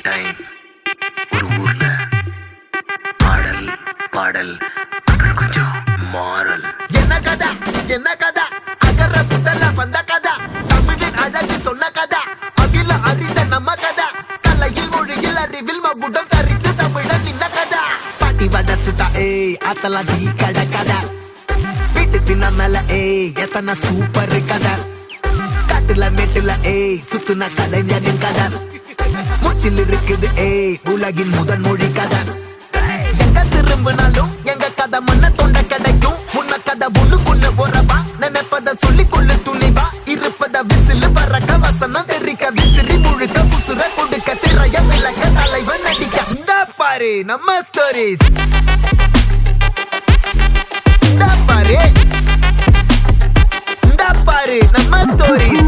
Time ஒரு ஊர்ல பாடல் பாடல் அப்புறம் கொஞ்சம் மாறல். என்ன கதை அகர புதல வந்த கதை, தமிழின் அழகு சொன்ன கதை, அகில அறிந்த நம்ம கதை, கலையில் மொழியில் அறிவில் மகுடம் தரித்து தமிழன் நின்ன கதை. பாட்டி வட சுட்டா அத்தலாம் டீ கடை கதை, வீட்டு தின்ன மேல எத்தனை சூப்பர் கதை, காட்டுல மேட்டுல சுத்துன கலைஞனின் கதை, மூச்சில் இருக்குது உலகின் முதன் மொழி கதை. எங்க திரும்பினாலும் எங்க கதை மண்ண தொண்ட கிடைக்கும், முன்ன கதை ஒண்ணுக்குள்ள போறவா, நினைப்பத சொல்லி கொள்ளு துணிவா, இருப்பத விசிலு பறக்க வசனம் தெரிக்க விசிறி முழுக்க புசுர கொடுக்க திரைய விளக்க தலைவன் நடிக்க. இந்த பாரு நம்ம ஸ்டோரிஸ், இந்த பாரு நம்ம ஸ்டோரிஸ்.